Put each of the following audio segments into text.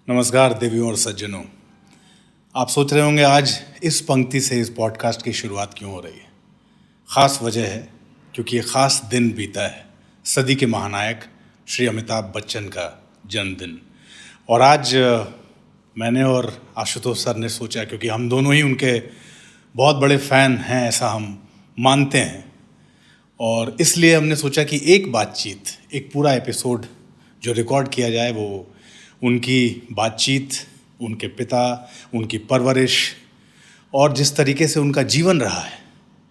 नमस्कार देवियों और सज्जनों। आप सोच रहे होंगे आज इस पंक्ति से इस पॉडकास्ट की शुरुआत क्यों हो रही है। ख़ास वजह है क्योंकि ये ख़ास दिन बीता है सदी के महानायक श्री अमिताभ बच्चन का जन्मदिन। और आज मैंने और आशुतोष सर ने सोचा, क्योंकि हम दोनों ही उनके बहुत बड़े फ़ैन हैं ऐसा हम मानते हैं, और इसलिए हमने सोचा कि एक बातचीत, एक पूरा एपिसोड जो रिकॉर्ड किया जाए वो उनकी बातचीत, उनके पिता, उनकी परवरिश और जिस तरीके से उनका जीवन रहा है,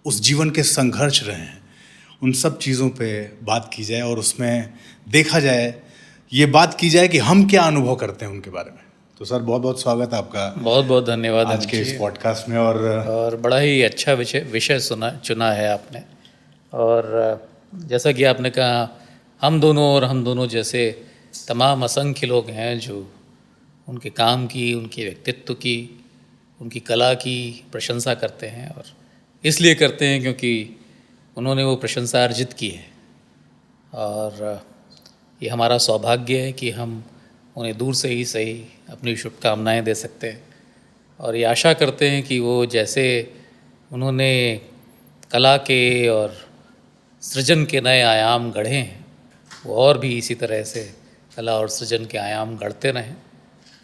उस जीवन के संघर्ष रहे हैं, उन सब चीज़ों पे बात की जाए और उसमें देखा जाए, ये बात की जाए कि हम क्या अनुभव करते हैं उनके बारे में। तो सर बहुत बहुत स्वागत है आपका, बहुत बहुत धन्यवाद आज के इस पॉडकास्ट में। और बड़ा ही अच्छा विषय चुना है आपने। और जैसा कि आपने कहा, हम दोनों जैसे तमाम असंख्य लोग हैं जो उनके काम की, उनके व्यक्तित्व की, उनकी कला की प्रशंसा करते हैं, और इसलिए करते हैं क्योंकि उन्होंने वो प्रशंसा अर्जित की है। और ये हमारा सौभाग्य है कि हम उन्हें दूर से ही सही अपनी शुभकामनाएं दे सकते हैं, और ये आशा करते हैं कि वो जैसे उन्होंने कला के और सृजन के नए आयाम गढ़े हैं, वो और भी इसी तरह से कला और सृजन के आयाम गढ़ते रहें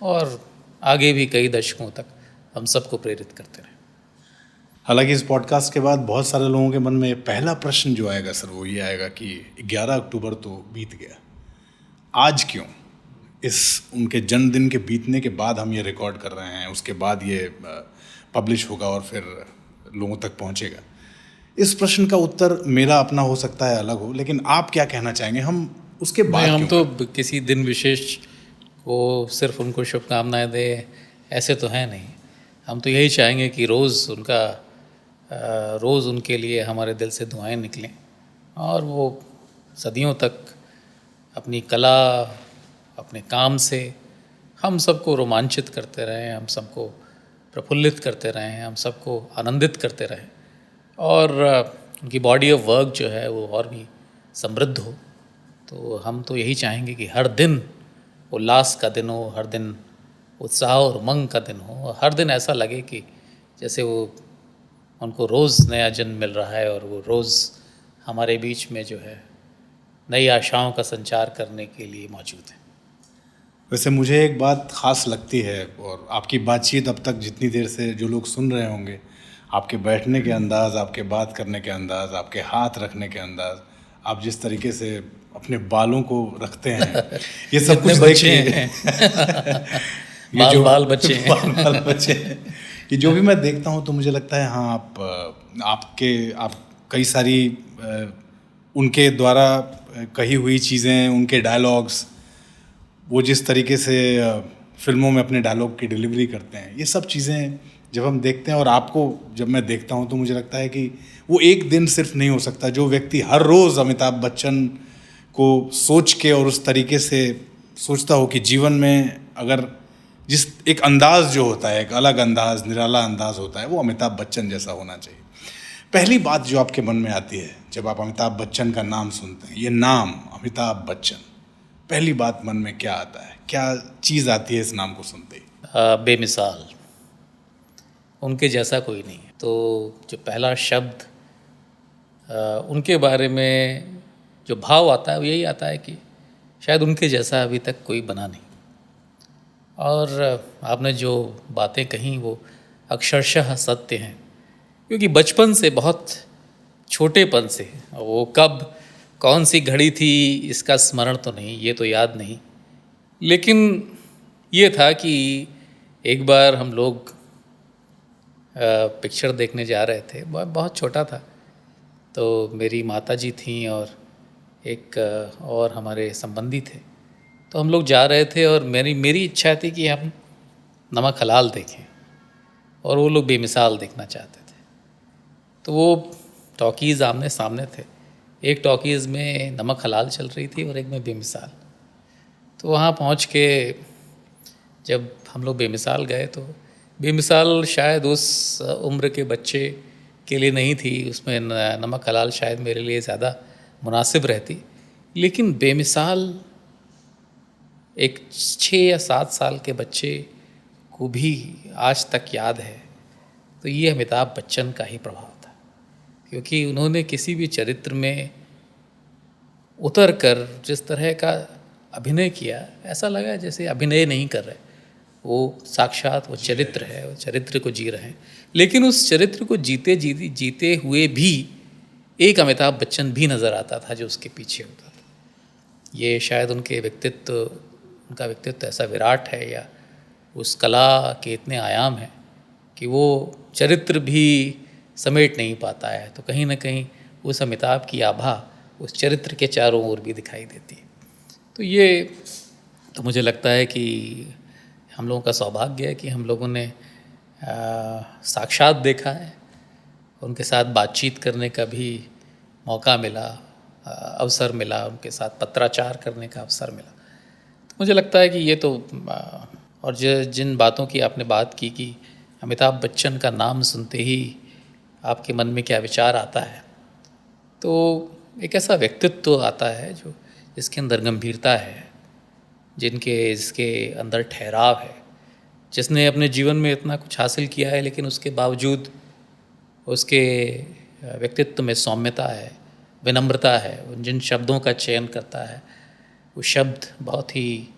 और आगे भी कई दशकों तक हम सबको प्रेरित करते रहें। हालांकि इस पॉडकास्ट के बाद बहुत सारे लोगों के मन में पहला प्रश्न जो आएगा सर वो ये आएगा कि 11 अक्टूबर तो बीत गया, आज क्यों इस उनके जन्मदिन के बीतने के बाद हम ये रिकॉर्ड कर रहे हैं, उसके बाद ये पब्लिश होगा और फिर लोगों तक पहुंचेगा। इस प्रश्न का उत्तर मेरा अपना हो सकता है, अलग हो, लेकिन आप क्या कहना चाहेंगे हम उसके बाद? हम तो किसी दिन विशेष को सिर्फ उनको शुभकामनाएं दें ऐसे तो है नहीं। हम तो यही चाहेंगे कि रोज़ उनके लिए हमारे दिल से दुआएं निकलें और वो सदियों तक अपनी कला, अपने काम से हम सबको रोमांचित करते रहें, हम सबको प्रफुल्लित करते रहें, हम सबको आनंदित करते रहें, और उनकी बॉडी ऑफ वर्क जो है वो और भी समृद्ध हो। तो हम तो यही चाहेंगे कि हर दिन उल्लास का दिन हो, हर दिन उत्साह और उमंग का दिन हो, हर दिन ऐसा लगे कि जैसे वो उनको रोज़ नया जन्म मिल रहा है और वो रोज़ हमारे बीच में जो है नई आशाओं का संचार करने के लिए मौजूद है। वैसे मुझे एक बात ख़ास लगती है, और आपकी बातचीत अब तक जितनी देर से जो लोग सुन रहे होंगे, आपके बैठने के अंदाज़, आपके बात करने के अंदाज़, आपके हाथ रखने के अंदाज़, आप जिस तरीके से अपने बालों को रखते हैं, ये सब कुछ बच्चे हैं बाल बच्चे हैं ये जो भी मैं देखता हूँ तो मुझे लगता है हाँ, आप कई सारी उनके द्वारा कही हुई चीज़ें, उनके डायलॉग्स, वो जिस तरीके से फिल्मों में अपने डायलॉग की डिलीवरी करते हैं, ये सब चीज़ें जब हम देखते हैं और आपको जब मैं देखता हूँ तो मुझे लगता है कि वो एक दिन सिर्फ नहीं हो सकता। जो व्यक्ति हर रोज़ अमिताभ बच्चन को सोच के और उस तरीके से सोचता हो कि जीवन में अगर जिस एक अंदाज़ जो होता है, एक अलग अंदाज़, निराला अंदाज़ होता है, वो अमिताभ बच्चन जैसा होना चाहिए। पहली बात जो आपके मन में आती है जब आप अमिताभ बच्चन का नाम सुनते हैं, ये नाम अमिताभ बच्चन, पहली बात मन में क्या आता है, क्या चीज़ आती है इस नाम को सुनते ही? बेमिसाल, उनके जैसा कोई नहीं है। तो जो पहला शब्द उनके बारे में जो भाव आता है वो यही आता है कि शायद उनके जैसा अभी तक कोई बना नहीं। और आपने जो बातें कहीं वो अक्षरशः सत्य हैं, क्योंकि बचपन से, बहुत छोटेपन से, वो कब कौन सी घड़ी थी इसका स्मरण तो नहीं, ये तो याद नहीं, लेकिन ये था कि एक बार हम लोग पिक्चर देखने जा रहे थे, बहुत छोटा था, तो मेरी माताजी थीं और एक और हमारे संबंधी थे, तो हम लोग जा रहे थे और मेरी इच्छा थी कि हम नमक हलाल देखें और वो लोग बेमिसाल देखना चाहते थे। तो वो टॉकीज़ आमने सामने थे, एक टॉकीज़ में नमक हलाल चल रही थी और एक में बेमिसाल। तो वहाँ पहुँच के जब हम लोग बेमिसाल गए तो बेमिसाल शायद उस उम्र के बच्चे के लिए नहीं थी, उसमें नमक हलाल शायद मेरे लिए ज़्यादा मुनासिब रहती, लेकिन बेमिसाल एक 6 या 7 साल के बच्चे को भी आज तक याद है, तो ये अमिताभ बच्चन का ही प्रभाव था। क्योंकि उन्होंने किसी भी चरित्र में उतर कर जिस तरह का अभिनय किया, ऐसा लगा जैसे अभिनय नहीं कर रहे, वो साक्षात वो चरित्र है, वो चरित्र को जी रहे हैं। लेकिन उस चरित्र को जीते हुए भी एक अमिताभ बच्चन भी नज़र आता था जो उसके पीछे होता था। ये शायद उनका व्यक्तित्व ऐसा विराट है, या उस कला के इतने आयाम हैं कि वो चरित्र भी समेट नहीं पाता है। तो कहीं ना कहीं उस अमिताभ की आभा उस चरित्र के चारों ओर भी दिखाई देती है। तो ये तो मुझे लगता है कि हम लोगों का सौभाग्य है कि हम लोगों ने साक्षात देखा है, उनके साथ बातचीत करने का भी मौका मिला, अवसर मिला, उनके साथ पत्राचार करने का अवसर मिला। तो मुझे लगता है कि ये तो और जिन बातों की आपने बात की कि अमिताभ बच्चन का नाम सुनते ही आपके मन में क्या विचार आता है, तो एक ऐसा व्यक्तित्व आता है जो जिसके अंदर गंभीरता है, जिसके अंदर ठहराव है, जिसने अपने जीवन में इतना कुछ हासिल किया है लेकिन उसके बावजूद उसके व्यक्तित्व में सौम्यता है, विनम्रता है। जिन शब्दों का चयन करता है वो शब्द बहुत ही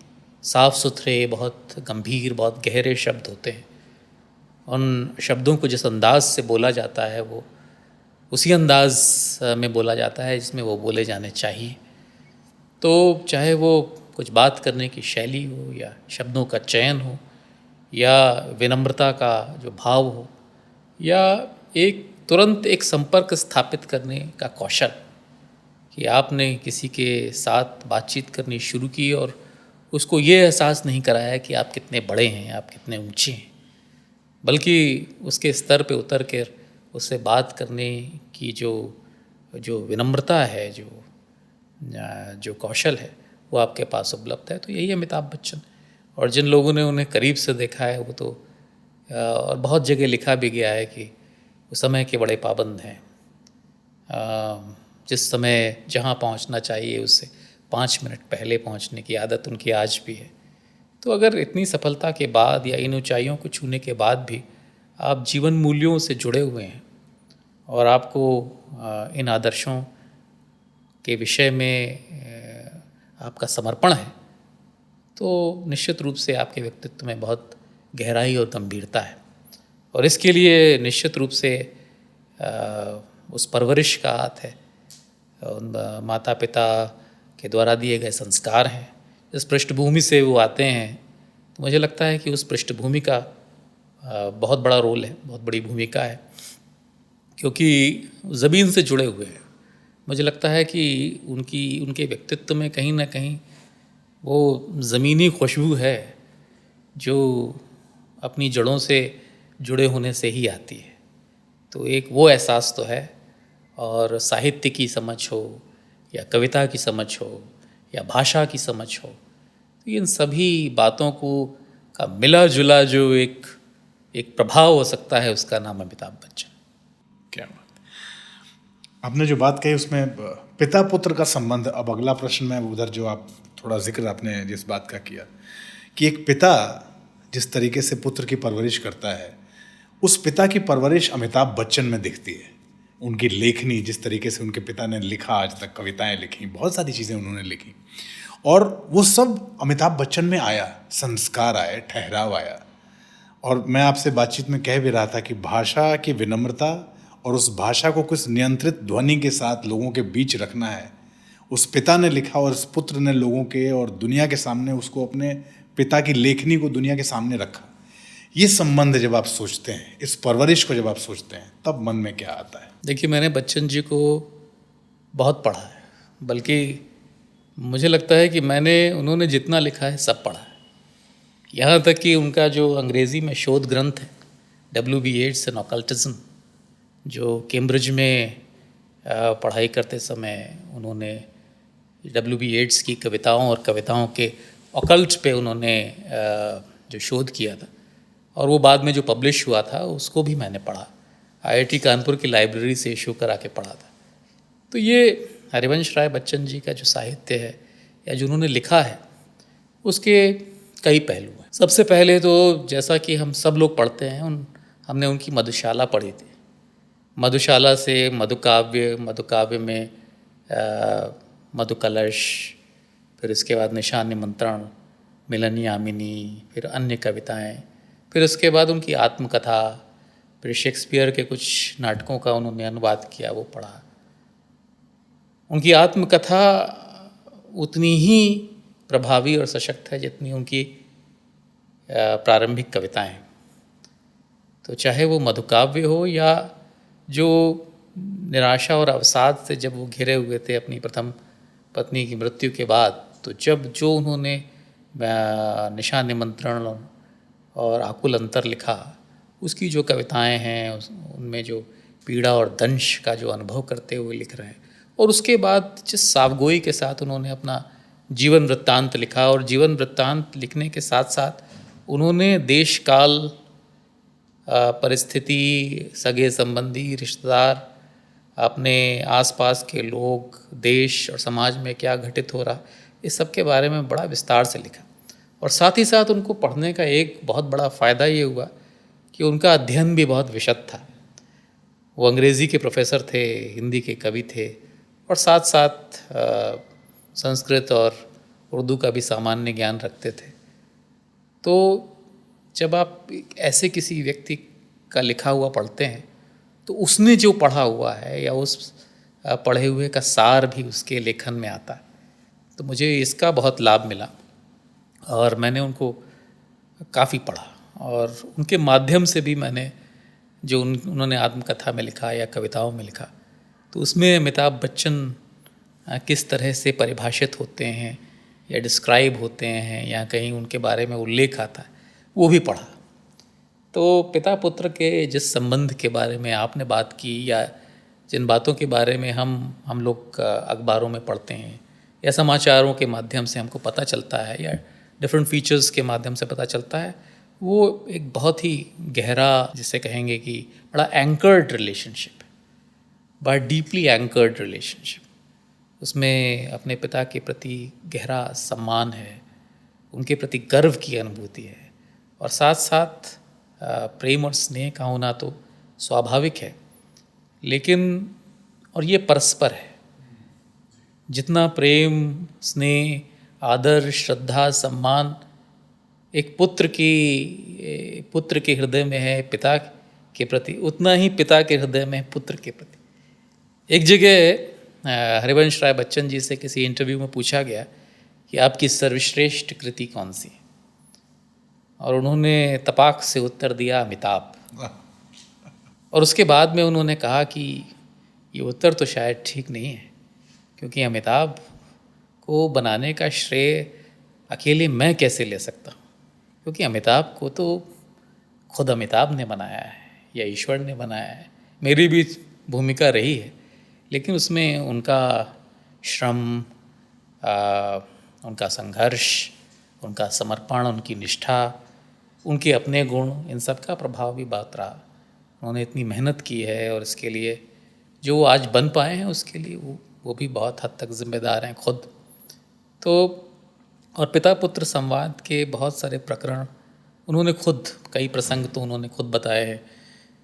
साफ़ सुथरे, बहुत गंभीर, बहुत गहरे शब्द होते हैं। उन शब्दों को जिस अंदाज से बोला जाता है वो उसी अंदाज में बोला जाता है जिसमें वो बोले जाने चाहिए। तो चाहे वो कुछ बात करने की शैली हो, या शब्दों का चयन हो, या विनम्रता का जो भाव हो, या एक तुरंत एक संपर्क स्थापित करने का कौशल कि आपने किसी के साथ बातचीत करनी शुरू की और उसको ये एहसास नहीं कराया कि आप कितने बड़े हैं, आप कितने ऊंचे हैं, बल्कि उसके स्तर पे उतर कर उससे बात करने की जो विनम्रता है, जो कौशल है, वो आपके पास उपलब्ध है। तो यही अमिताभ बच्चन। और जिन लोगों ने उन्हें करीब से देखा है वो तो और बहुत जगह लिखा भी गया है कि वो समय के बड़े पाबंद हैं। जिस समय जहाँ पहुँचना चाहिए उससे 5 मिनट पहले पहुँचने की आदत उनकी आज भी है। तो अगर इतनी सफलता के बाद या इन ऊंचाइयों को छूने के बाद भी आप जीवन मूल्यों से जुड़े हुए हैं और आपको इन आदर्शों के विषय में आपका समर्पण है, तो निश्चित रूप से आपके व्यक्तित्व में बहुत गहराई और गंभीरता है। और इसके लिए निश्चित रूप से उस परवरिश का हाथ है, उन माता पिता के द्वारा दिए गए संस्कार हैं। जिस पृष्ठभूमि से वो आते हैं, तो मुझे लगता है कि उस पृष्ठभूमि का बहुत बड़ा रोल है, बहुत बड़ी भूमिका है, क्योंकि ज़मीन से जुड़े हुए हैं। मुझे लगता है कि उनके व्यक्तित्व में कहीं ना कहीं वो ज़मीनी खुशबू है जो अपनी जड़ों से जुड़े होने से ही आती है। तो एक वो एहसास तो है, और साहित्य की समझ हो, या कविता की समझ हो, या भाषा की समझ हो, तो इन सभी बातों का मिला जुला जो एक प्रभाव हो सकता है, उसका नाम अमिताभ बच्चन। क्या बात, आपने जो बात कही उसमें पिता पुत्र का संबंध। अब अगला प्रश्न में उधर जो आप थोड़ा जिक्र आपने जिस बात का किया कि एक पिता जिस तरीके से पुत्र की परवरिश करता है, उस पिता की परवरिश अमिताभ बच्चन में दिखती है। उनकी लेखनी, जिस तरीके से उनके पिता ने लिखा, आज तक कविताएं लिखी, बहुत सारी चीज़ें उन्होंने लिखी, और वो सब अमिताभ बच्चन में आया, संस्कार आए, ठहराव आया। और मैं आपसे बातचीत में कह भी रहा था कि भाषा की विनम्रता और उस भाषा को कुछ नियंत्रित ध्वनि के साथ लोगों के बीच रखना है। उस पिता ने लिखा और उस पुत्र ने लोगों के और दुनिया के सामने उसको, अपने पिता की लेखनी को दुनिया के सामने रखा। ये संबंध जब आप सोचते हैं, इस परवरिश को जब आप सोचते हैं, तब मन में क्या आता है? देखिए, मैंने बच्चन जी को बहुत पढ़ा है, बल्कि मुझे लगता है कि उन्होंने जितना लिखा है सब पढ़ा है। यहाँ तक कि उनका जो अंग्रेज़ी में शोध ग्रंथ है W.B. Yeats एंड ऑकल्टिज्म, जो कैम्ब्रिज में पढ़ाई करते समय उन्होंने W.B. Yeats की कविताओं और कविताओं के ऑकल्ट पे उन्होंने जो शोध किया था, और वो बाद में जो पब्लिश हुआ था उसको भी मैंने पढ़ा। IIT कानपुर की लाइब्रेरी से इशू करा के पढ़ा था। तो ये हरिवंश राय बच्चन जी का जो साहित्य है, या जो उन्होंने लिखा है, उसके कई पहलू हैं। सबसे पहले तो जैसा कि हम सब लोग पढ़ते हैं, हमने उनकी मधुशाला पढ़ी थी। मधुशाला से मधुकाव्य, मधुकाव्य में मधुकलश, फिर इसके बाद निशान निमंत्रण, मिलन यामिनी, फिर अन्य कविताएं, फिर उसके बाद उनकी आत्मकथा, फिर शेक्सपियर के कुछ नाटकों का उन्होंने अनुवाद किया, वो पढ़ा। उनकी आत्मकथा उतनी ही प्रभावी और सशक्त है जितनी उनकी प्रारंभिक कविताएं। तो चाहे वो मधुकाव्य हो या जो निराशा और अवसाद से जब वो घिरे हुए थे अपनी प्रथम पत्नी की मृत्यु के बाद, तो जब जो उन्होंने निशान निमंत्रण और आकुल अंतर लिखा, उसकी जो कविताएं हैं उनमें जो पीड़ा और दंश का जो अनुभव करते हुए लिख रहे हैं, और उसके बाद जिस सावगोई के साथ उन्होंने अपना जीवन वृत्तांत लिखा, और जीवन वृत्तांत लिखने के साथ साथ उन्होंने देश काल, परिस्थिति, सगे संबंधी, रिश्तेदार, अपने आसपास के लोग, देश और समाज में क्या घटित हो रहा, इस सब के बारे में बड़ा विस्तार से लिखा। और साथ ही साथ उनको पढ़ने का एक बहुत बड़ा फ़ायदा ये हुआ कि उनका अध्ययन भी बहुत विशद था। वो अंग्रेज़ी के प्रोफेसर थे, हिंदी के कवि थे, और साथ साथ संस्कृत और उर्दू का भी सामान्य ज्ञान रखते थे। तो जब आप ऐसे किसी व्यक्ति का लिखा हुआ पढ़ते हैं, तो उसने जो पढ़ा हुआ है या उस पढ़े हुए का सार भी उसके लेखन में आता है। तो मुझे इसका बहुत लाभ मिला और मैंने उनको काफ़ी पढ़ा, और उनके माध्यम से भी मैंने जो उन्होंने आत्मकथा में लिखा या कविताओं में लिखा, तो उसमें अमिताभ बच्चन किस तरह से परिभाषित होते हैं या डिस्क्राइब होते हैं या कहीं उनके बारे में उल्लेख आता है, वो भी पढ़ा। तो पिता पुत्र के जिस संबंध के बारे में आपने बात की, या जिन बातों के बारे में हम लोग अखबारों में पढ़ते हैं या समाचारों के माध्यम से हमको पता चलता है या डिफरेंट फीचर्स के माध्यम से पता चलता है, वो एक बहुत ही गहरा, जिसे कहेंगे कि बड़ा एंकर्ड रिलेशनशिप है, बड़ा डीपली एंकर्ड रिलेशनशिप। उसमें अपने पिता के प्रति गहरा सम्मान है, उनके प्रति गर्व की अनुभूति है, और साथ साथ प्रेम और स्नेह का होना तो स्वाभाविक है, लेकिन और ये परस्पर है। जितना प्रेम, स्नेह, आदर, श्रद्धा, सम्मान एक पुत्र के हृदय में है पिता के प्रति, उतना ही पिता के हृदय में पुत्र के प्रति। एक जगह हरिवंश राय बच्चन जी से किसी इंटरव्यू में पूछा गया कि आपकी सर्वश्रेष्ठ कृति कौन सी है, और उन्होंने तपाक से उत्तर दिया, अमिताभ। और उसके बाद में उन्होंने कहा कि ये उत्तर तो शायद ठीक नहीं है, क्योंकि अमिताभ को बनाने का श्रेय अकेले मैं कैसे ले सकता हूँ, क्योंकि अमिताभ को तो खुद अमिताभ ने बनाया है या ईश्वर ने बनाया है। मेरी भी भूमिका रही है, लेकिन उसमें उनका श्रम, उनका संघर्ष, उनका समर्पण, उनकी निष्ठा, उनके अपने गुण, इन सब का प्रभाव भी बहुत रहा। उन्होंने इतनी मेहनत की है, और इसके लिए जो वो आज बन पाए हैं उसके लिए वो भी बहुत हद तक जिम्मेदार हैं खुद। तो और पिता पुत्र संवाद के बहुत सारे प्रकरण उन्होंने खुद, कई प्रसंग तो उन्होंने खुद बताए हैं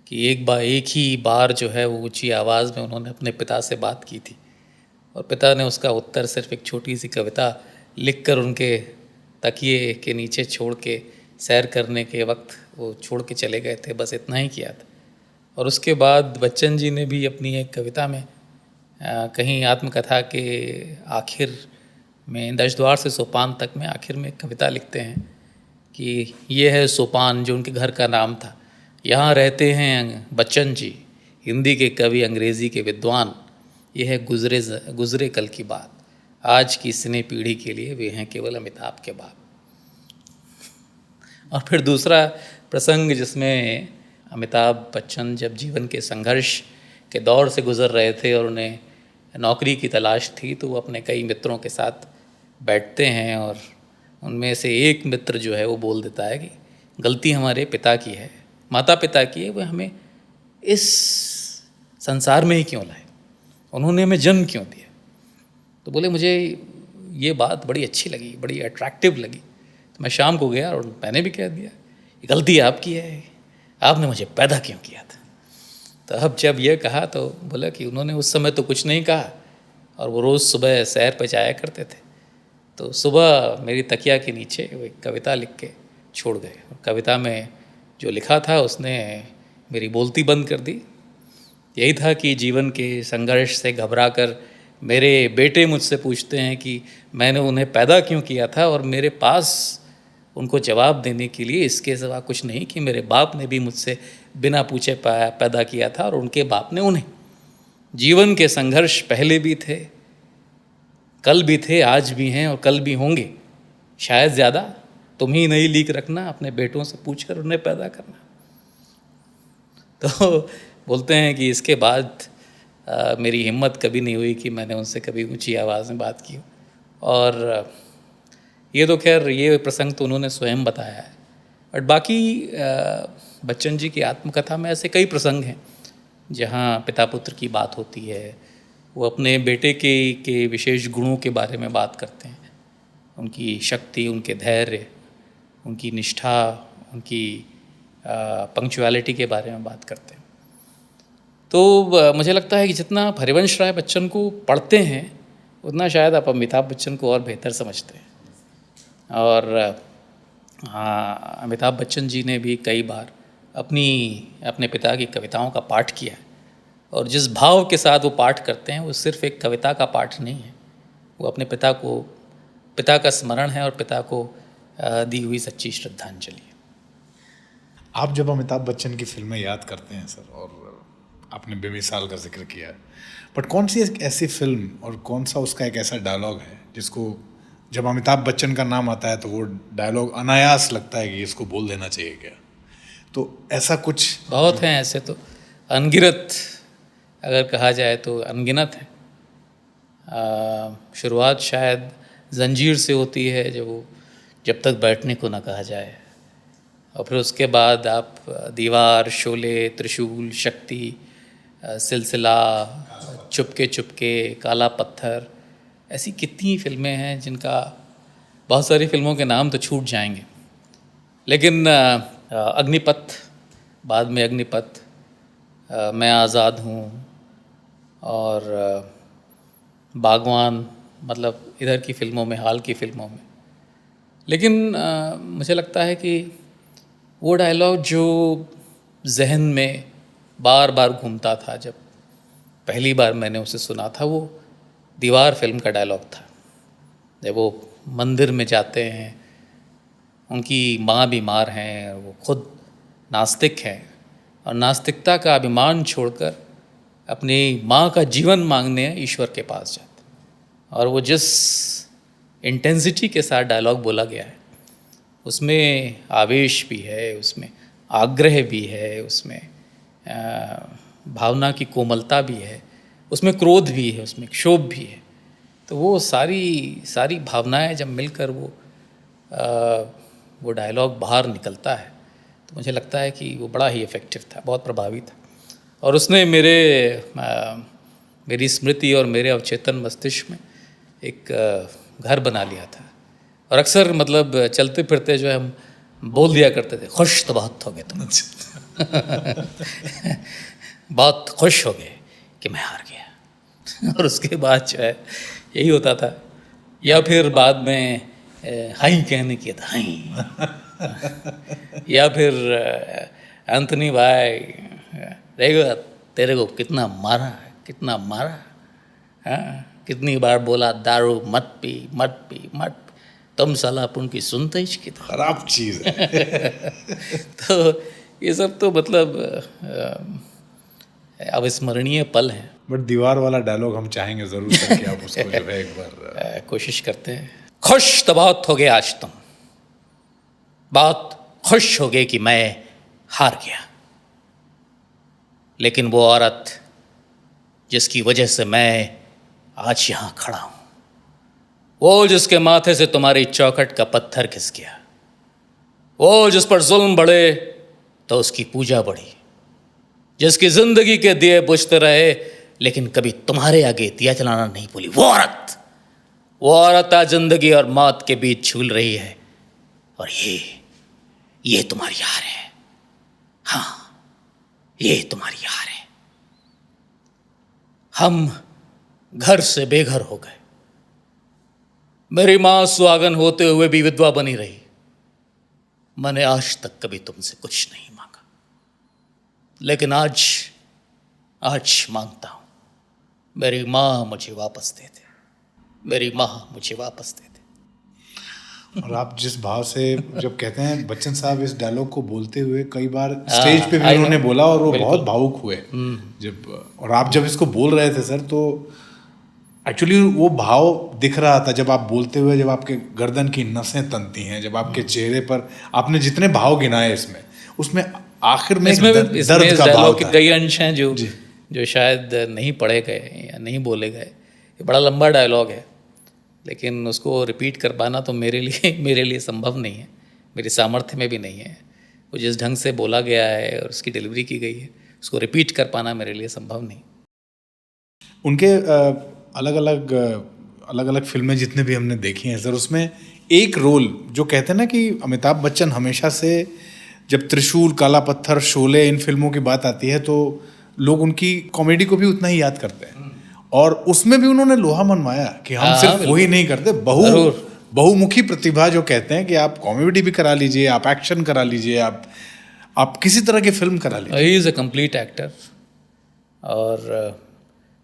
कि एक ही बार जो है वो ऊंची आवाज़ में उन्होंने अपने पिता से बात की थी, और पिता ने उसका उत्तर सिर्फ एक छोटी सी कविता लिखकर उनके तकिए के नीचे छोड़ के सैर करने के वक्त वो छोड़ के चले गए थे, बस इतना ही किया था। और उसके बाद बच्चन जी ने भी अपनी एक कविता में कहीं आत्मकथा के आखिर में, दशद्वार से सोपान तक में आखिर में एक कविता लिखते हैं कि ये है सोपान, जो उनके घर का नाम था, यहाँ रहते हैं बच्चन जी, हिंदी के कवि, अंग्रेज़ी के विद्वान, ये है गुजरे कल की बात, आज की सिने पीढ़ी के लिए वे हैं केवल अमिताभ के बाप। और फिर दूसरा प्रसंग जिसमें अमिताभ बच्चन जब जीवन के संघर्ष के दौर से गुजर रहे थे और उन्हें नौकरी की तलाश थी, तो वो अपने कई मित्रों के साथ बैठते हैं, और उनमें से एक मित्र जो है वो बोल देता है कि गलती हमारे पिता की है, माता पिता की है, वो हमें इस संसार में ही क्यों लाए, उन्होंने हमें जन्म क्यों दिया। तो बोले मुझे ये बात बड़ी अच्छी लगी, बड़ी अट्रैक्टिव लगी। तो मैं शाम को गया और मैंने भी कह दिया, ये गलती आपकी है, आपने मुझे पैदा क्यों किया था। तो अब जब ये कहा तो बोला कि उन्होंने उस समय तो कुछ नहीं कहा, और वो रोज़ सुबह सैर पे जाया करते थे, तो सुबह मेरी तकिया के नीचे वो एक कविता लिख के छोड़ गए। कविता में जो लिखा था उसने मेरी बोलती बंद कर दी। यही था कि जीवन के संघर्ष से घबरा कर मेरे बेटे मुझसे पूछते हैं कि मैंने उन्हें पैदा क्यों किया था, और मेरे पास उनको जवाब देने के लिए इसके सिवा कुछ नहीं कि मेरे बाप ने भी मुझसे बिना पूछे पैदा किया था और उनके बाप ने उन्हें। जीवन के संघर्ष पहले भी थे, कल भी थे, आज भी हैं और कल भी होंगे। शायद ज़्यादा तुम ही नहीं लीक रखना, अपने बेटों से पूछकर उन्हें पैदा करना। तो बोलते हैं कि इसके बाद मेरी हिम्मत कभी नहीं हुई कि मैंने उनसे कभी ऊंची आवाज़ में बात की। और ये तो खैर ये प्रसंग तो उन्होंने स्वयं बताया है, बट बाकी बच्चन जी की आत्मकथा में ऐसे कई प्रसंग हैं जहाँ पिता पुत्र की बात होती है। वो अपने बेटे के विशेष गुणों के बारे में बात करते हैं, उनकी शक्ति, उनके धैर्य, उनकी निष्ठा, उनकी पंक्चुअलिटी के बारे में बात करते हैं। तो मुझे लगता है कि जितना आप हरिवंश राय बच्चन को पढ़ते हैं उतना शायद आप अमिताभ बच्चन को और बेहतर समझते हैं। और हाँ, अमिताभ बच्चन जी ने भी कई बार अपने पिता की कविताओं का पाठ किया है, और जिस भाव के साथ वो पाठ करते हैं वो सिर्फ एक कविता का पाठ नहीं है, वो अपने पिता का स्मरण है और पिता को दी हुई सच्ची श्रद्धांजलि है। आप जब अमिताभ बच्चन की फिल्में याद करते हैं सर, और आपने बेमिसाल का जिक्र किया है, बट कौन सी एक ऐसी फिल्म और कौन सा उसका एक ऐसा डायलॉग है जिसको जब अमिताभ बच्चन का नाम आता है तो वो डायलॉग अनायास लगता है कि इसको बोल देना चाहिए क्या? तो ऐसा कुछ बहुत हैं ऐसे, तो अनगिनत, अगर कहा जाए तो अनगिनत है। शुरुआत शायद जंजीर से होती है, जब तक बैठने को ना कहा जाए, और फिर उसके बाद आप दीवार, शोले, त्रिशूल, शक्ति, सिलसिला, चुपके चुपके, काला पत्थर, ऐसी कितनी फिल्में हैं जिनका बहुत सारी फिल्मों के नाम तो छूट जाएंगे। लेकिन अग्निपथ, बाद में अग्निपथ, मैं आज़ाद हूँ, और बागवान, मतलब इधर की फिल्मों में, हाल की फिल्मों में। लेकिन मुझे लगता है कि वो डायलॉग जो जहन में बार बार घूमता था जब पहली बार मैंने उसे सुना था, वो दीवार फिल्म का डायलॉग था। जब वो मंदिर में जाते हैं, उनकी माँ बीमार हैं, वो खुद नास्तिक हैं, और नास्तिकता का अभिमान छोड़कर अपनी माँ का जीवन मांगने ईश्वर के पास जाते हैं। और वो जिस इंटेंसिटी के साथ डायलॉग बोला गया है, उसमें आवेश भी है, उसमें आग्रह भी है, उसमें भावना की कोमलता भी है, उसमें क्रोध भी है, उसमें क्षोभ भी है। तो वो सारी भावनाएं जब मिलकर वो डायलॉग बाहर निकलता है, तो मुझे लगता है कि वो बड़ा ही इफ़ेक्टिव था, बहुत प्रभावी था। और उसने मेरी स्मृति और मेरे अवचेतन मस्तिष्क में एक घर बना लिया था। और अक्सर मतलब चलते फिरते जो है हम बोल दिया करते थे, खुश तो बहुत हो गए तुम बहुत खुश हो गए कि मैं हार गया। और उसके बाद जो है यही होता था, या फिर बाद में हाई कहने की था, हाई या फिर एंथनी भाई रहेगा, तेरे को कितना मारा, हाँ, कितनी बार बोला दारू मत पी, तुम साला अपन की सुनते ही की खराब चीज़ है। तो ये सब तो मतलब अविस्मरणीय पल हैं। बट दीवार वाला डायलॉग हम चाहेंगे ज़रूर सर कि आप उसको जो है एक बार कोशिश करते हैं। खुश तो बहुत हो गए आज तुम, बहुत खुश हो गए कि मैं हार गया, लेकिन वो औरत जिसकी वजह से मैं आज यहाँ खड़ा हूँ, वो जिसके माथे से तुम्हारी चौखट का पत्थर खिस गया, वो जिस पर जुल्म बढ़े तो उसकी पूजा बढ़ी, जिसकी जिंदगी के दिए बुझते रहे लेकिन कभी तुम्हारे आगे दिया जलाना नहीं भूली, वो औरत वो औरत आज जिंदगी और मौत के बीच झूल रही है, और ये तुम्हारी हार है। हाँ, ये तुम्हारी हार है। हम घर से बेघर हो गए। मेरी मां सुहागन होते हुए भी विधवा बनी रही। मैंने आज तक कभी तुमसे कुछ नहीं मांगा, लेकिन आज मांगता हूं। मेरी मां मुझे वापस दे दे। मेरी मां मुझे वापस दे दे। और आप जिस भाव से जब कहते हैं, बच्चन साहब इस डायलॉग को बोलते हुए कई बार स्टेज पे भी उन्होंने बोला और वो बहुत भावुक हुए जब, और आप जब इसको बोल रहे थे सर, तो एक्चुअली वो भाव दिख रहा था जब आप बोलते हुए, जब आपके गर्दन की नसें तनती हैं, जब आपके चेहरे पर आपने जितने भाव गिनाए इसमें, उसमें आखिर में दर्द का भाव था। कई अंश हैं जो शायद नहीं पढ़े गए या नहीं बोले गए। ये बड़ा लंबा डायलॉग है, लेकिन उसको रिपीट कर पाना तो मेरे लिए संभव नहीं है, मेरी सामर्थ्य में भी नहीं है। वो जिस ढंग से बोला गया है और उसकी डिलीवरी की गई है, उसको रिपीट कर पाना मेरे लिए संभव नहीं। उनके अलग अलग फिल्में जितने भी हमने देखी हैं सर, उसमें एक रोल जो कहते हैं ना कि अमिताभ बच्चन हमेशा से, जब त्रिशूल, काला पत्थर, शोले, इन फिल्मों की बात आती है तो लोग उनकी कॉमेडी को भी उतना ही याद करते हैं, और उसमें भी उन्होंने लोहा मनवाया कि हम सिर्फ वही नहीं करते, बहुमुखी प्रतिभा जो कहते हैं कि आप कॉमेडी भी करा लीजिए, आप एक्शन करा लीजिए, आप किसी तरह की फिल्म करा लीजिए। He is a complete actor, और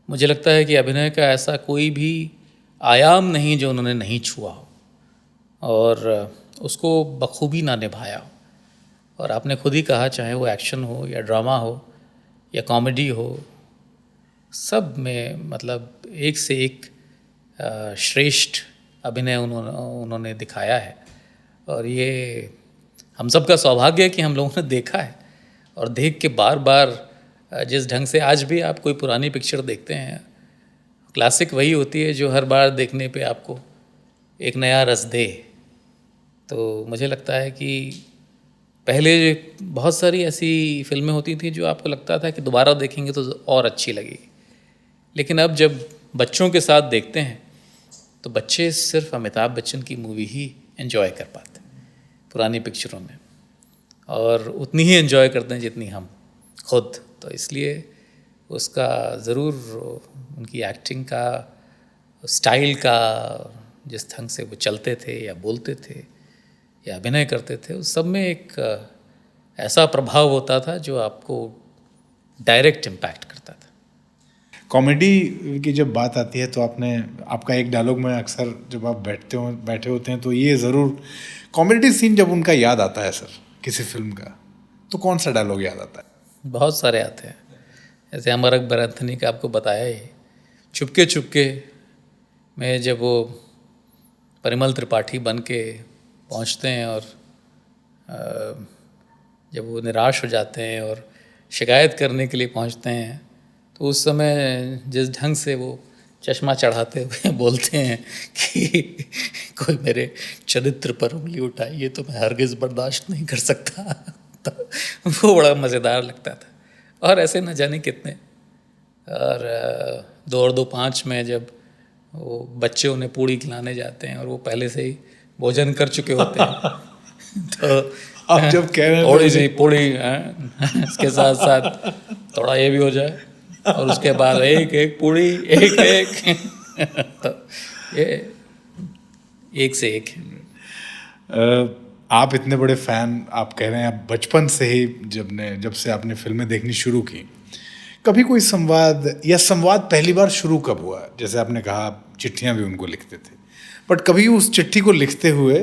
मुझे लगता है कि अभिनय का ऐसा कोई भी आयाम नहीं जो उन्होंने नहीं छुआ हो और उसको बखूबी ना निभाया हो। और आपने खुद ही कहा, चाहे वो एक्शन हो या ड्रामा हो या कॉमेडी हो, सब में मतलब एक से एक श्रेष्ठ अभिनय उन्होंने दिखाया है। और ये हम सब का सौभाग्य है कि हम लोगों ने देखा है, और देख के बार बार जिस ढंग से आज भी आप कोई पुरानी पिक्चर देखते हैं, क्लासिक वही होती है जो हर बार देखने पे आपको एक नया रस दे। तो मुझे लगता है कि पहले बहुत सारी ऐसी फिल्में होती थी जो आपको लगता था कि दोबारा देखेंगे तो और अच्छी लगेगी, लेकिन अब जब बच्चों के साथ देखते हैं तो बच्चे सिर्फ अमिताभ बच्चन की मूवी ही एंजॉय कर पाते हैं पुरानी पिक्चरों में, और उतनी ही एंजॉय करते हैं जितनी हम खुद। तो इसलिए उसका ज़रूर, उनकी एक्टिंग का, स्टाइल का, जिस ढंग से वो चलते थे या बोलते थे या अभिनय करते थे, उस सब में एक ऐसा प्रभाव होता था जो आपको डायरेक्ट इम्पैक्ट करता था। कॉमेडी की जब बात आती है तो आपका एक डायलॉग में अक्सर जब आप बैठे होते हैं तो ये ज़रूर कॉमेडी सीन जब उनका याद आता है सर किसी फिल्म का, तो कौन सा डायलॉग याद आता है? बहुत सारे आते हैं, जैसे अमर अकबर एंथनी का आपको बताया ही, चुपके चुपके में जब वो परिमल त्रिपाठी बन के पहुँचते हैं और जब वो निराश हो जाते हैं और शिकायत करने के लिए पहुँचते हैं, तो उस समय जिस ढंग से वो चश्मा चढ़ाते हुए बोलते हैं कि कोई मेरे चरित्र पर उंगली उठाए ये तो मैं हरगिज़ बर्दाश्त नहीं कर सकता। तो वो बड़ा मज़ेदार लगता था। और ऐसे न जाने कितने, और 2 और 2 5 में जब वो बच्चे उन्हें पूड़ी खिलाने जाते हैं और वो पहले से ही भोजन कर चुके होते हैं तो आप जब कह रहे हैं थोड़ी सी पूड़ी इसके साथ साथ थोड़ा ये भी हो जाए, और उसके बाद एक एक पूड़ी एक तो ये एक से एक। आप इतने बड़े फ़ैन, आप कह रहे हैं आप बचपन से ही जब से आपने फिल्में देखनी शुरू की, कभी कोई संवाद पहली बार शुरू कब हुआ? जैसे आपने कहा चिट्ठियां भी उनको लिखते थे, बट कभी उस चिट्ठी को लिखते हुए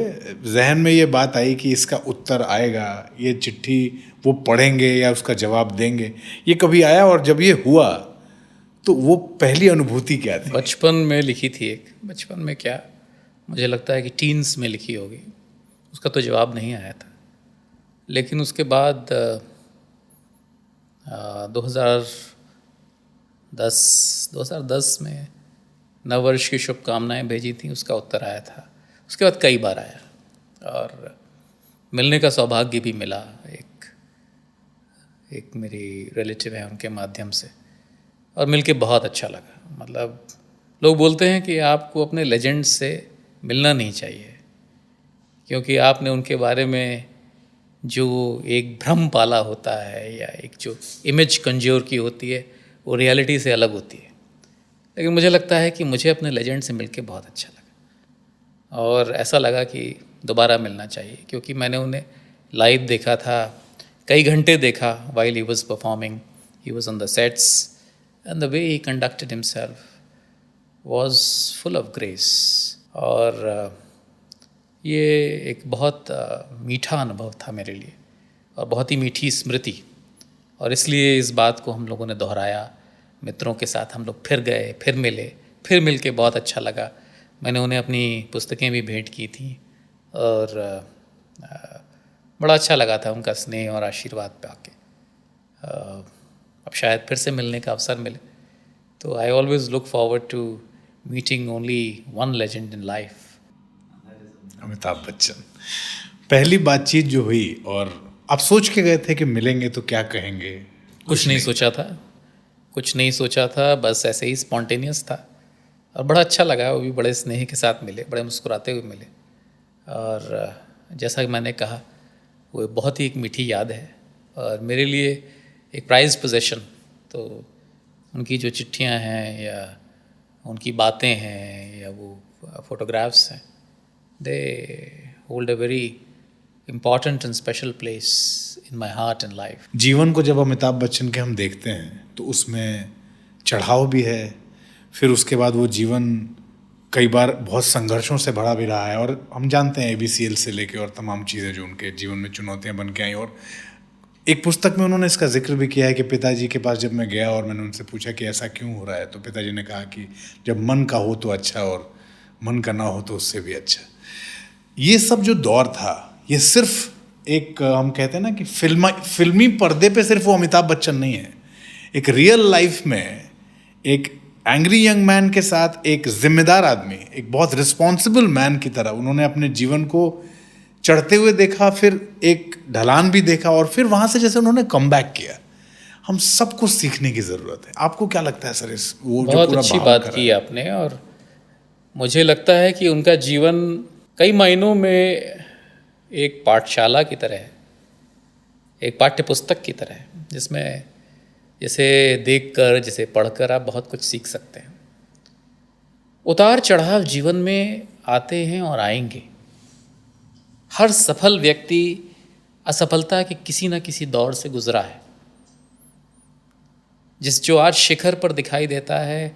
जहन में ये बात आई कि इसका उत्तर आएगा, ये चिट्ठी वो पढ़ेंगे या उसका जवाब देंगे, ये कभी आया? और जब ये हुआ तो वो पहली अनुभूति क्या थी? बचपन में लिखी थी एक, बचपन में क्या, मुझे लगता है कि टीन्स में लिखी होगी, उसका तो जवाब नहीं आया था। लेकिन उसके बाद 2010 में नववर्ष की शुभकामनाएं भेजी थी, उसका उत्तर आया था। उसके बाद कई बार आया और मिलने का सौभाग्य भी मिला एक मेरी रिलेटिव है उनके माध्यम से, और मिलके बहुत अच्छा लगा। मतलब लोग बोलते हैं कि आपको अपने लेजेंड से मिलना नहीं चाहिए, क्योंकि आपने उनके बारे में जो एक भ्रम पाला होता है या एक जो इमेज कंज्योर की होती है वो रियलिटी से अलग होती है। लेकिन मुझे लगता है कि मुझे अपने लेजेंड से मिलके बहुत अच्छा लगा और ऐसा लगा कि दोबारा मिलना चाहिए, क्योंकि मैंने उन्हें लाइव देखा था, कई घंटे देखा while he was performing, he was on the sets and the way he conducted himself was full of grace. और ये एक बहुत मीठा अनुभव था मेरे लिए और बहुत ही मीठी स्मृति, और इसलिए इस बात को हम लोगों ने दोहराया। मित्रों के साथ हम लोग फिर गए, फिर मिले, फिर मिल के बहुत अच्छा लगा। मैंने उन्हें अपनी पुस्तकें भी भेंट की थी और बड़ा अच्छा लगा था उनका स्नेह और आशीर्वाद पाके। अब शायद फिर से मिलने का अवसर मिले, तो I always look forward to meeting only one legend in life. Amitabh Bachchan, पहली बातचीत जो हुई और आप सोच के गए थे कि मिलेंगे तो क्या कहेंगे? कुछ नहीं सोचा था, कुछ नहीं सोचा था, बस ऐसे ही स्पॉन्टेनियस था और बड़ा अच्छा लगा। वो भी बड़े स्नेह के साथ मिले, बड़े मुस्कुराते हुए मिले, और जैसा कि मैंने कहा वो बहुत ही एक मीठी याद है और मेरे लिए एक प्राइज पोजेशन। तो उनकी जो चिट्ठियां हैं या उनकी बातें हैं या वो फोटोग्राफ्स हैं, they hold a very important and special place in my heart and life. जीवन को जब अमिताभ बच्चन के हम देखते हैं तो उसमें चढ़ाव भी है, फिर उसके बाद वो जीवन कई बार बहुत संघर्षों से भरा भी रहा है, और हम जानते हैं ABCL से लेके और तमाम चीज़ें जो उनके जीवन में चुनौतियां बन के आई। और एक पुस्तक में उन्होंने इसका जिक्र भी किया है कि पिताजी के पास जब मैं गया और मैंने उनसे पूछा कि ऐसा क्यों हो रहा है, तो पिताजी ने कहा कि जब मन का हो तो अच्छा और मन का ना हो तो उससे भी अच्छा। ये सब जो दौर था, ये सिर्फ एक हम कहते हैं ना कि फिल्मी पर्दे पे सिर्फ वो अमिताभ बच्चन नहीं है, एक रियल लाइफ में एक एंग्री यंग मैन के साथ एक जिम्मेदार आदमी, एक बहुत रिस्पॉन्सिबल मैन की तरह उन्होंने अपने जीवन को चढ़ते हुए देखा, फिर एक ढलान भी देखा और फिर वहाँ से जैसे उन्होंने कम बैक किया। हम सबको सीखने की ज़रूरत है। आपको क्या लगता है सर, इस वो जो बहुत पूरा अच्छी भाव बात करा की है? आपने, और मुझे लगता है कि उनका जीवन कई मायनों में एक पाठशाला की तरह है, एक पाठ्य पुस्तक की तरह है, जिसमें जिसे देखकर, जिसे पढ़कर आप बहुत कुछ सीख सकते हैं। उतार चढ़ाव जीवन में आते हैं और आएंगे। हर सफल व्यक्ति असफलता के किसी न किसी दौर से गुजरा है। जो आज शिखर पर दिखाई देता है,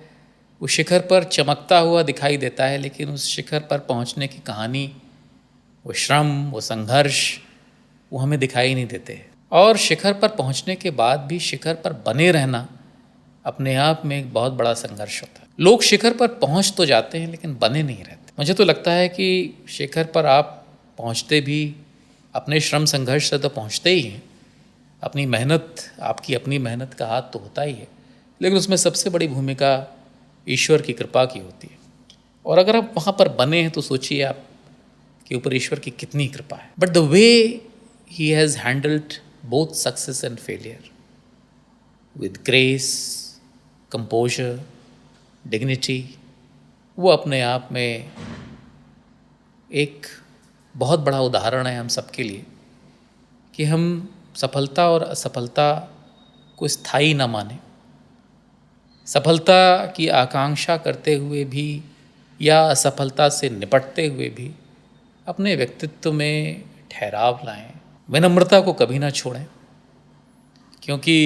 वो शिखर पर चमकता हुआ दिखाई देता है, लेकिन उस शिखर पर पहुंचने की कहानी, वो श्रम, वो संघर्ष, वो हमें दिखाई नहीं देते। और शिखर पर पहुंचने के बाद भी शिखर पर बने रहना अपने आप में एक बहुत बड़ा संघर्ष होता है। लोग शिखर पर पहुंच तो जाते हैं लेकिन बने नहीं रहते। मुझे तो लगता है कि शिखर पर आप पहुंचते भी अपने श्रम संघर्ष से तो पहुंचते ही हैं, अपनी मेहनत, आपकी अपनी मेहनत का हाथ तो होता ही है, लेकिन उसमें सबसे बड़ी भूमिका ईश्वर की कृपा की होती है। और अगर आप वहाँ पर बने हैं तो सोचिए आप के ऊपर ईश्वर की कितनी कृपा है। But the way he has handled both success and failure with grace, composer, dignity, वो अपने आप में एक बहुत बड़ा उदाहरण है हम सबके लिए कि हम सफलता और असफलता को स्थायी न माने। सफलता की आकांक्षा करते हुए भी या असफलता से निपटते हुए भी अपने व्यक्तित्व में ठहराव लाएं, विनम्रता को कभी ना छोड़ें, क्योंकि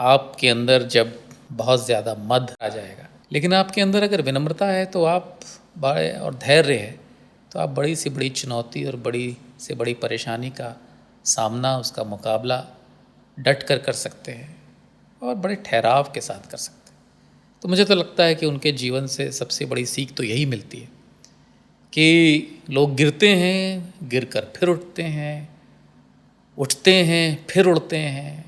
आपके अंदर जब बहुत ज़्यादा मद आ जाएगा, लेकिन आपके अंदर अगर विनम्रता है तो आप बड़े, और धैर्य है तो आप बड़ी से बड़ी चुनौती और बड़ी से बड़ी परेशानी का सामना, उसका मुकाबला डट कर सकते हैं और बड़े ठहराव के साथ कर सकते हैं। तो मुझे तो लगता है कि उनके जीवन से सबसे बड़ी सीख तो यही मिलती है कि लोग गिरते हैं, गिरकर फिर उठते हैं, उठते हैं फिर उड़ते हैं,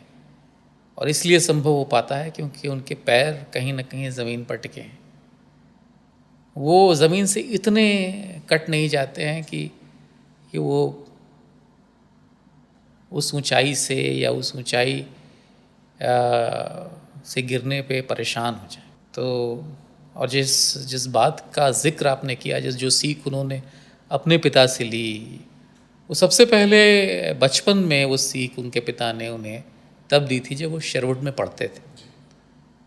और इसलिए संभव हो पाता है क्योंकि उनके पैर कहीं ना कहीं ज़मीन पर टिके हैं। वो ज़मीन से इतने कट नहीं जाते हैं कि वो उस ऊंचाई से या उस ऊंचाई से गिरने पे परेशान हो जाए। तो और जिस बात का जिक्र आपने किया, जो सीख उन्होंने अपने पिता से ली, वो सबसे पहले बचपन में वो सीख उनके पिता ने उन्हें तब दी थी जब वो शेरवुड में पढ़ते थे।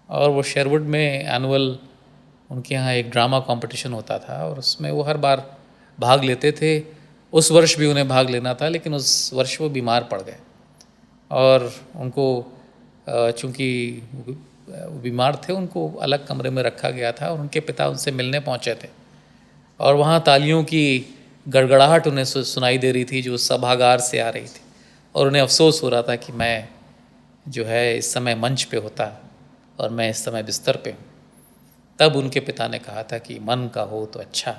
और वो शेरवुड में एनुअल उनके यहाँ एक ड्रामा कंपटीशन होता था और उसमें वो हर बार भाग लेते थे। उस वर्ष भी उन्हें भाग लेना था, लेकिन उस वर्ष वो बीमार पड़ गए और उनको चूँकि वो बीमार थे, उनको अलग कमरे में रखा गया था और उनके पिता उनसे मिलने पहुँचे थे और वहाँ तालियों की गड़गड़ाहट उन्हें सुनाई दे रही थी जो सभागार से आ रही थी और उन्हें अफसोस हो रहा था कि मैं जो है इस समय मंच पे होता और मैं इस समय बिस्तर पे हूँ। तब उनके पिता ने कहा था कि मन का हो तो अच्छा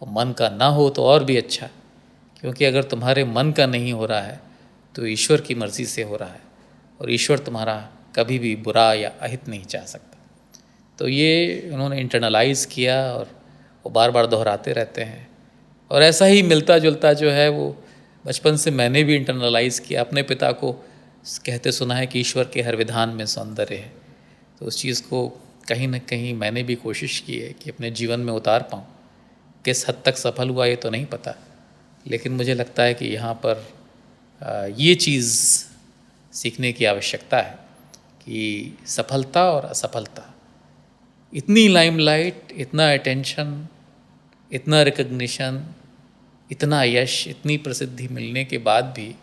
और मन का ना हो तो और भी अच्छा, क्योंकि अगर तुम्हारे मन का नहीं हो रहा है तो ईश्वर की मर्ज़ी से हो रहा है और ईश्वर तुम्हारा कभी भी बुरा या अहित नहीं चाह सकता। तो ये उन्होंने इंटरनलाइज़ किया और वो बार बार दोहराते रहते हैं और ऐसा ही मिलता जुलता जो है वो बचपन से मैंने भी इंटरनलाइज़ किया। अपने पिता को कहते सुना है कि ईश्वर के हर विधान में सौंदर्य है, तो उस चीज़ को कहीं ना कहीं मैंने भी कोशिश की है कि अपने जीवन में उतार पाऊँ। किस हद तक सफल हुआ ये तो नहीं पता, लेकिन मुझे लगता है कि यहाँ पर ये चीज़ सीखने की आवश्यकता है कि सफलता और असफलता, इतनी लाइमलाइट, इतना अटेंशन, इतना रिकग्निशन, इतना यश, इतनी प्रसिद्धि मिलने के बाद भी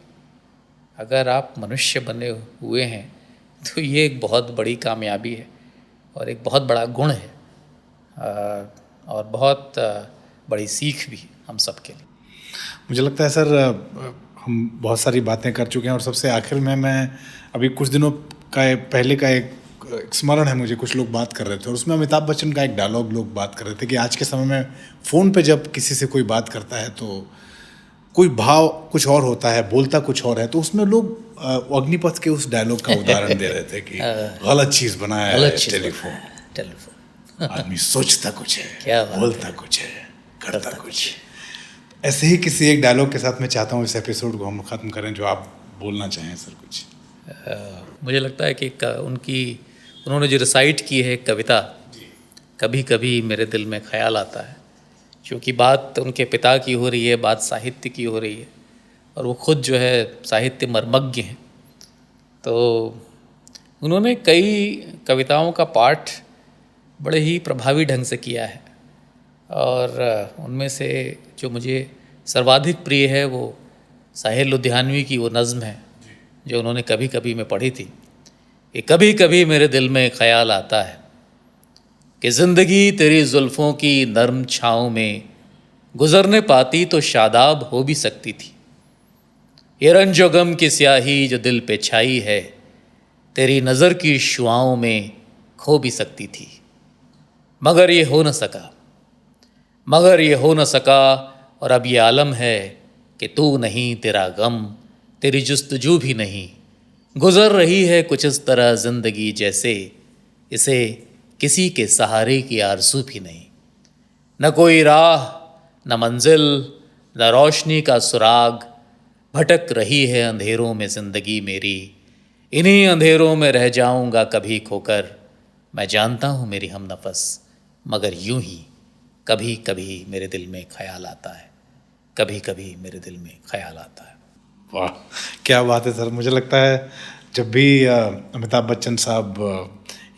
अगर आप मनुष्य बने हुए हैं तो ये एक बहुत बड़ी कामयाबी है और एक बहुत बड़ा गुण है और बहुत बड़ी सीख भी हम सब के लिए। मुझे लगता है सर हम बहुत सारी बातें कर चुके हैं और सबसे आखिर में मैं अभी कुछ दिनों का पहले का एक स्मरण है मुझे, कुछ लोग बात कर रहे थे और उसमें अमिताभ बच्चन का एक डायलॉग लोग बात कर रहे थे कि आज के समय में फ़ोन पे जब किसी से कोई बात करता है तो कोई भाव कुछ और होता है, बोलता कुछ और है, तो उसमें लोग अग्निपथ के उस डायलॉग का उदाहरण दे रहे थे कि गलत चीज़ बनाया है टेलीफोन, आदमी सोचता कुछ है, बोलता कुछ है, करता कुछ है। ऐसे ही किसी एक डायलॉग के साथ मैं चाहता हूँ इस एपिसोड को हम ख़त्म करें, जो आप बोलना चाहें सर कुछ। मुझे लगता है कि उन्होंने जो रिसाइट की है कविता, कभी कभी मेरे दिल में ख्याल आता है, क्योंकि बात उनके पिता की हो रही है, बात साहित्य की हो रही है और वो खुद जो है साहित्य मर्मज्ञ हैं। तो उन्होंने कई कविताओं का पाठ बड़े ही प्रभावी ढंग से किया है और उनमें से जो मुझे सर्वाधिक प्रिय है वो साहिल लुधियानवी की वो नज़्म है जो उन्होंने कभी कभी में पढ़ी थी कि कभी कभी मेरे दिल में ख्याल आता है कि ज़िंदगी तेरी जुल्फ़ों की नर्म छाँव में गुज़रने पाती तो शादाब हो भी सकती थी। ये रंजो गम की स्याही जो दिल पे छाई है तेरी नज़र की शुआओं में खो भी सकती थी, मगर ये हो न सका और अब ये आलम है कि तू नहीं, तेरा गम, तेरी जुस्तजू भी नहीं, गुज़र रही है कुछ इस तरह ज़िंदगी जैसे इसे किसी के सहारे की आरज़ू भी नहीं। न कोई राह, न मंजिल, न रोशनी का सुराग, भटक रही है अंधेरों में ज़िंदगी मेरी, इन्हीं अंधेरों में रह जाऊंगा कभी खोकर, मैं जानता हूँ मेरी हमनफस, मगर यूं ही कभी कभी मेरे दिल में ख्याल आता है, कभी कभी मेरे दिल में ख्याल आता है। वाह, क्या बात है सर। मुझे लगता है जब भी अमिताभ बच्चन साहब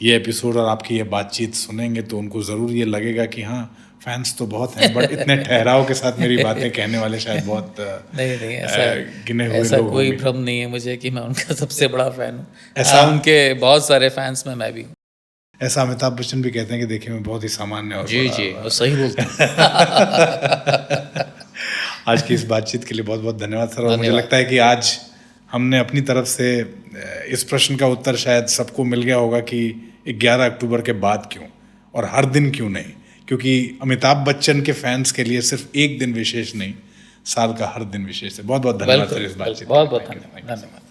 ये एपिसोड और आपकी ये बातचीत सुनेंगे तो उनको ज़रूर ये लगेगा कि हाँ, फैंस तो बहुत हैं, बट इतने ठहराव के साथ मेरी बातें कहने वाले शायद बहुत नहीं ऐसा गिने हुए ऐसा लोग कोई भ्रम नहीं है मुझे कि मैं उनका सबसे बड़ा फ़ैन हूँ। ऐसा उनके बहुत सारे फैंस में मैं भी हूँ। ऐसा अमिताभ बच्चन भी कहते हैं कि देखिए मैं बहुत ही सामान्य और जी वो सही बोलते हैं। आज की इस बातचीत के लिए बहुत बहुत धन्यवाद सर। और मुझे लगता है कि आज हमने अपनी तरफ से इस प्रश्न का उत्तर शायद सबको मिल गया होगा कि 11 अक्टूबर के बाद क्यों और हर दिन क्यों नहीं, क्योंकि अमिताभ बच्चन के फैंस के लिए सिर्फ एक दिन विशेष नहीं, साल का हर दिन विशेष है। बहुत बहुत धन्यवाद सर इस बातचीत। बहुत बहुत धन्यवाद।